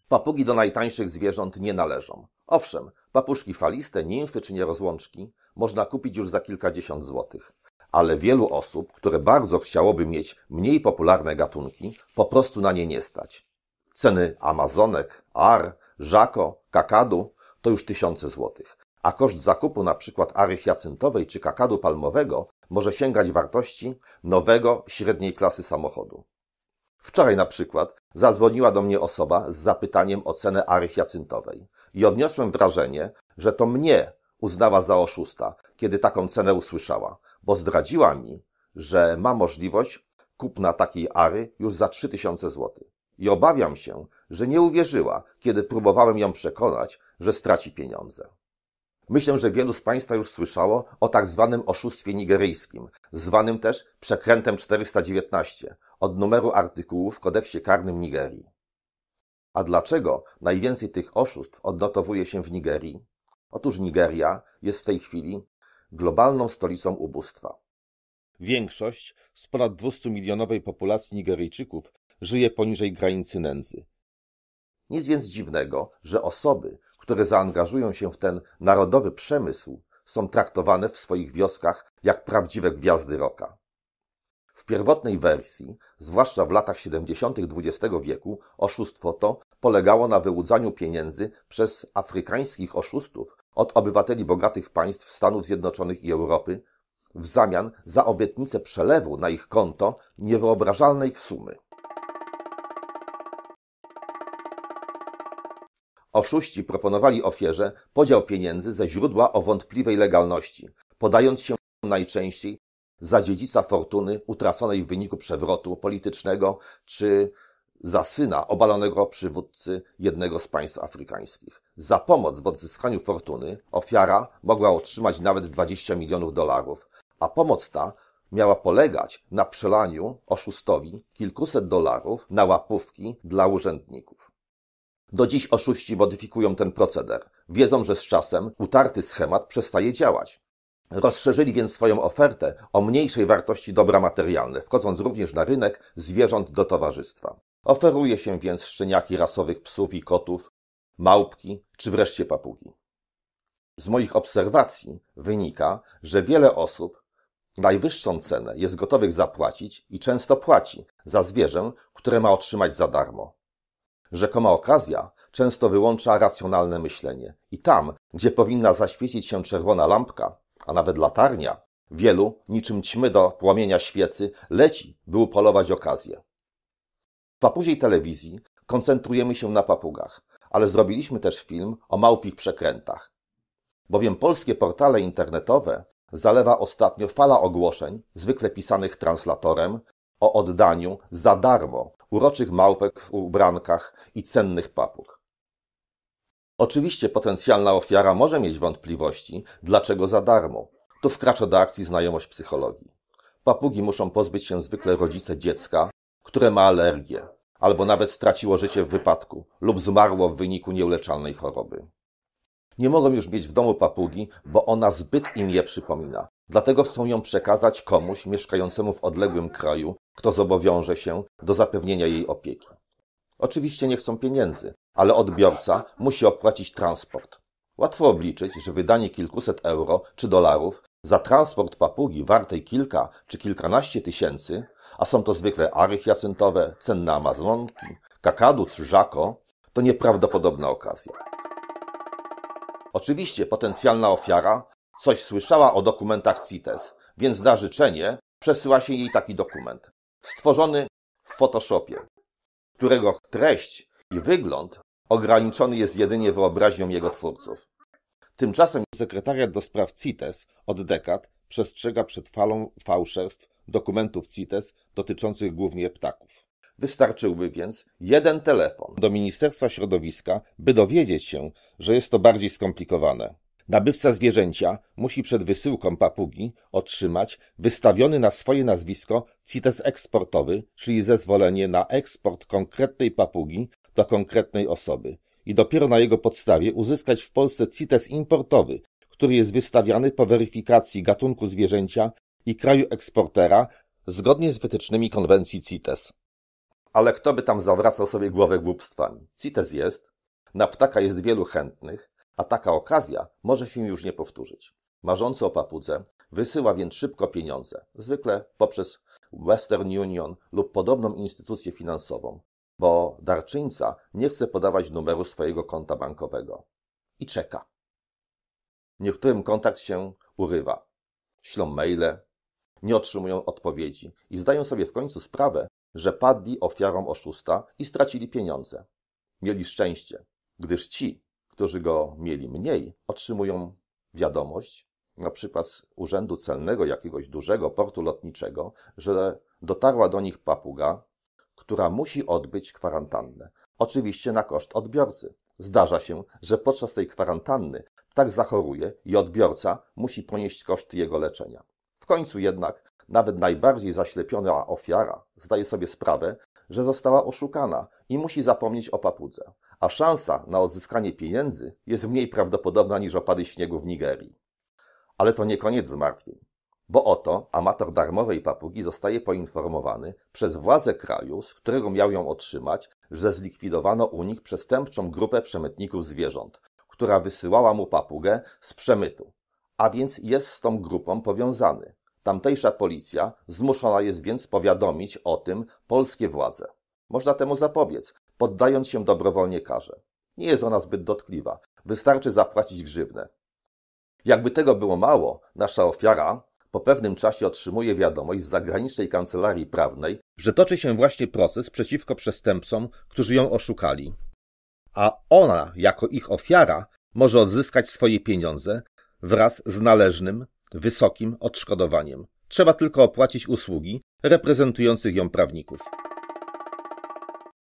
Papugi do najtańszych zwierząt nie należą. Owszem, papuszki faliste, nimfy czy nierozłączki można kupić już za kilkadziesiąt złotych. Ale wielu osób, które bardzo chciałoby mieć mniej popularne gatunki, po prostu na nie nie stać. Ceny amazonek, ar, żako, kakadu to już tysiące złotych, a koszt zakupu np. ary hiacyntowej czy kakadu palmowego może sięgać wartości nowego, średniej klasy samochodu. Wczoraj na przykład zadzwoniła do mnie osoba z zapytaniem o cenę ary hiacyntowej i odniosłem wrażenie, że to mnie uznała za oszusta, kiedy taką cenę usłyszała, bo zdradziła mi, że ma możliwość kupna takiej ary już za 3000 złotych. I obawiam się, że nie uwierzyła, kiedy próbowałem ją przekonać, że straci pieniądze. Myślę, że wielu z Państwa już słyszało o tak zwanym oszustwie nigeryjskim, zwanym też przekrętem 419, od numeru artykułu w kodeksie karnym Nigerii. A dlaczego najwięcej tych oszustw odnotowuje się w Nigerii? Otóż Nigeria jest w tej chwili globalną stolicą ubóstwa. Większość z ponad 200-milionowej populacji Nigeryjczyków żyje poniżej granicy nędzy. Nic więc dziwnego, że osoby, które zaangażują się w ten narodowy przemysł, są traktowane w swoich wioskach jak prawdziwe gwiazdy rocka. W pierwotnej wersji, zwłaszcza w latach 70. XX wieku, oszustwo to polegało na wyłudzaniu pieniędzy przez afrykańskich oszustów od obywateli bogatych państw Stanów Zjednoczonych i Europy w zamian za obietnicę przelewu na ich konto niewyobrażalnej sumy. Oszuści proponowali ofierze podział pieniędzy ze źródła o wątpliwej legalności, podając się najczęściej za dziedzica fortuny utraconej w wyniku przewrotu politycznego czy za syna obalonego przywódcy jednego z państw afrykańskich. Za pomoc w odzyskaniu fortuny ofiara mogła otrzymać nawet $20 milionów, a pomoc ta miała polegać na przelaniu oszustowi kilkuset dolarów na łapówki dla urzędników. Do dziś oszuści modyfikują ten proceder. Wiedzą, że z czasem utarty schemat przestaje działać. Rozszerzyli więc swoją ofertę o mniejszej wartości dobra materialne, wchodząc również na rynek zwierząt do towarzystwa. Oferuje się więc szczeniaki rasowych psów i kotów, małpki czy wreszcie papugi. Z moich obserwacji wynika, że wiele osób najwyższą cenę jest gotowych zapłacić i często płaci za zwierzę, które ma otrzymać za darmo. Rzekoma okazja często wyłącza racjonalne myślenie i tam, gdzie powinna zaświecić się czerwona lampka, a nawet latarnia, wielu, niczym ćmy do płomienia świecy, leci, by upolować okazję. W papuziej telewizji koncentrujemy się na papugach, ale zrobiliśmy też film o małpich przekrętach. Bowiem polskie portale internetowe zalewa ostatnio fala ogłoszeń, zwykle pisanych translatorem, o oddaniu za darmo uroczych małpek w ubrankach i cennych papug. Oczywiście potencjalna ofiara może mieć wątpliwości, dlaczego za darmo. Tu wkracza do akcji znajomość psychologii. Papugi muszą pozbyć się zwykle rodzice dziecka, które ma alergię, albo nawet straciło życie w wypadku lub zmarło w wyniku nieuleczalnej choroby. Nie mogą już mieć w domu papugi, bo ona zbyt im je przypomina. Dlatego chcą ją przekazać komuś mieszkającemu w odległym kraju, kto zobowiąże się do zapewnienia jej opieki. Oczywiście nie chcą pieniędzy, ale odbiorca musi opłacić transport. Łatwo obliczyć, że wydanie kilkuset euro czy dolarów za transport papugi wartej kilka czy kilkanaście tysięcy, a są to zwykle ary hiacyntowe, cenne amazonki, kakadu czy żako, to nieprawdopodobna okazja. Oczywiście potencjalna ofiara coś słyszała o dokumentach CITES, więc na życzenie przesyła się jej taki dokument, stworzony w Photoshopie, którego treść i wygląd ograniczony jest jedynie wyobraźnią jego twórców. Tymczasem sekretariat do spraw CITES od dekad przestrzega przed falą fałszerstw dokumentów CITES dotyczących głównie ptaków. Wystarczyłby więc jeden telefon do Ministerstwa Środowiska, by dowiedzieć się, że jest to bardziej skomplikowane. Nabywca zwierzęcia musi przed wysyłką papugi otrzymać wystawiony na swoje nazwisko CITES eksportowy, czyli zezwolenie na eksport konkretnej papugi do konkretnej osoby i dopiero na jego podstawie uzyskać w Polsce CITES importowy, który jest wystawiany po weryfikacji gatunku zwierzęcia i kraju eksportera zgodnie z wytycznymi konwencji CITES. Ale kto by tam zawracał sobie głowę głupstwami? CITES jest, na ptaka jest wielu chętnych, a taka okazja może się już nie powtórzyć. Marzący o papudze wysyła więc szybko pieniądze, zwykle poprzez Western Union lub podobną instytucję finansową, bo darczyńca nie chce podawać numeru swojego konta bankowego. I czeka. Niektórym kontakt się urywa. Ślą maile, nie otrzymują odpowiedzi i zdają sobie w końcu sprawę, że padli ofiarą oszusta i stracili pieniądze. Mieli szczęście, gdyż ci, którzy go mieli mniej, otrzymują wiadomość, na przykład z urzędu celnego jakiegoś dużego portu lotniczego, że dotarła do nich papuga, która musi odbyć kwarantannę. Oczywiście na koszt odbiorcy. Zdarza się, że podczas tej kwarantanny ptak zachoruje i odbiorca musi ponieść koszty jego leczenia. W końcu jednak nawet najbardziej zaślepiona ofiara zdaje sobie sprawę, że została oszukana i musi zapomnieć o papudze, a szansa na odzyskanie pieniędzy jest mniej prawdopodobna niż opady śniegu w Nigerii. Ale to nie koniec zmartwień, bo oto amator darmowej papugi zostaje poinformowany przez władze kraju, z którego miał ją otrzymać, że zlikwidowano u nich przestępczą grupę przemytników zwierząt, która wysyłała mu papugę z przemytu, a więc jest z tą grupą powiązany. Tamtejsza policja zmuszona jest więc powiadomić o tym polskie władze. Można temu zapobiec, poddając się dobrowolnie karze. Nie jest ona zbyt dotkliwa, wystarczy zapłacić grzywnę. Jakby tego było mało, nasza ofiara po pewnym czasie otrzymuje wiadomość z zagranicznej kancelarii prawnej, że toczy się właśnie proces przeciwko przestępcom, którzy ją oszukali. A ona, jako ich ofiara, może odzyskać swoje pieniądze wraz z należnym, wysokim odszkodowaniem. Trzeba tylko opłacić usługi reprezentujących ją prawników.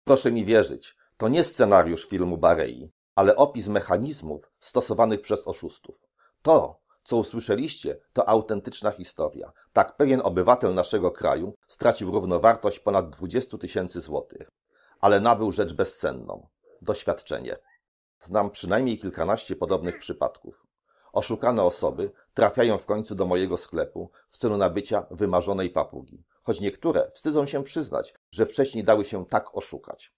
Proszę mi wierzyć, to nie scenariusz filmu Barei, ale opis mechanizmów stosowanych przez oszustów. To, co usłyszeliście, to autentyczna historia. Tak pewien obywatel naszego kraju stracił równowartość ponad 20 000 złotych, ale nabył rzecz bezcenną – doświadczenie. Znam przynajmniej kilkanaście podobnych przypadków. Oszukane osoby trafiają w końcu do mojego sklepu w celu nabycia wymarzonej papugi, choć niektóre wstydzą się przyznać, że wcześniej dały się tak oszukać.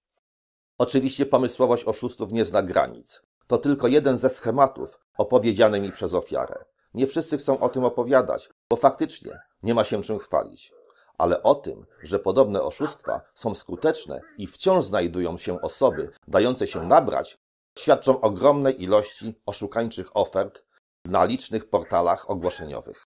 Oczywiście pomysłowość oszustów nie zna granic. To tylko jeden ze schematów opowiedziany mi przez ofiarę. Nie wszyscy chcą o tym opowiadać, bo faktycznie nie ma się czym chwalić. Ale o tym, że podobne oszustwa są skuteczne i wciąż znajdują się osoby dające się nabrać, świadczą ogromne ilości oszukańczych ofert na licznych portalach ogłoszeniowych.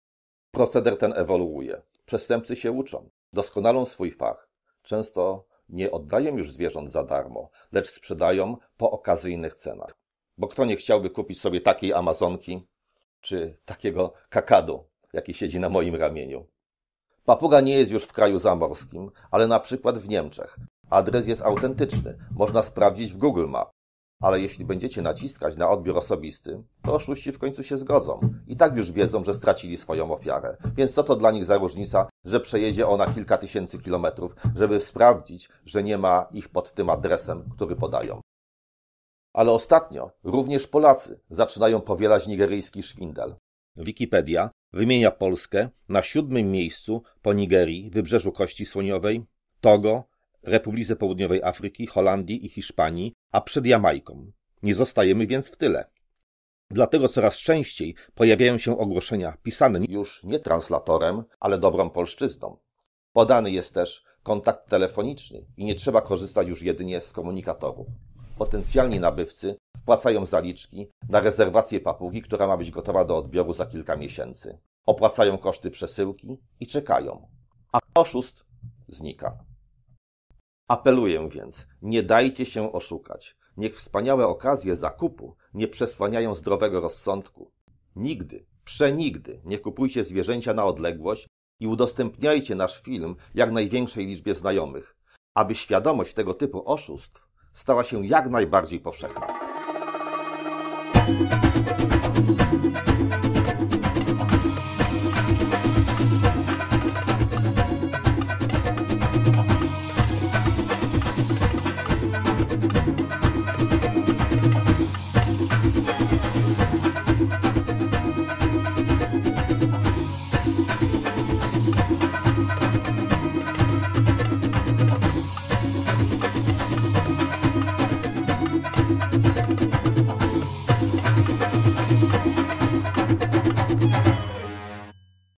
Proceder ten ewoluuje. Przestępcy się uczą, doskonalą swój fach. Często nie oddają już zwierząt za darmo, lecz sprzedają po okazyjnych cenach. Bo kto nie chciałby kupić sobie takiej amazonki, czy takiego kakadu, jaki siedzi na moim ramieniu? Papuga nie jest już w kraju zamorskim, ale na przykład w Niemczech. Adres jest autentyczny, można sprawdzić w Google Maps. Ale jeśli będziecie naciskać na odbiór osobisty, to oszuści w końcu się zgodzą. I tak już wiedzą, że stracili swoją ofiarę. Więc co to dla nich za różnica, że przejedzie ona kilka tysięcy kilometrów, żeby sprawdzić, że nie ma ich pod tym adresem, który podają. Ale ostatnio również Polacy zaczynają powielać nigeryjski szwindel. Wikipedia wymienia Polskę na 7. miejscu po Nigerii, Wybrzeżu Kości Słoniowej, Togo, Republice Południowej Afryki, Holandii i Hiszpanii, a przed Jamajką. Nie zostajemy więc w tyle. Dlatego coraz częściej pojawiają się ogłoszenia pisane już nie translatorem, ale dobrą polszczyzną. Podany jest też kontakt telefoniczny i nie trzeba korzystać już jedynie z komunikatorów. Potencjalni nabywcy wpłacają zaliczki na rezerwację papugi, która ma być gotowa do odbioru za kilka miesięcy. Opłacają koszty przesyłki i czekają. A oszust znika. Apeluję więc, nie dajcie się oszukać. Niech wspaniałe okazje zakupu nie przesłaniają zdrowego rozsądku. Nigdy, przenigdy nie kupujcie zwierzęcia na odległość i udostępniajcie nasz film jak największej liczbie znajomych, aby świadomość tego typu oszustw stała się jak najbardziej powszechna.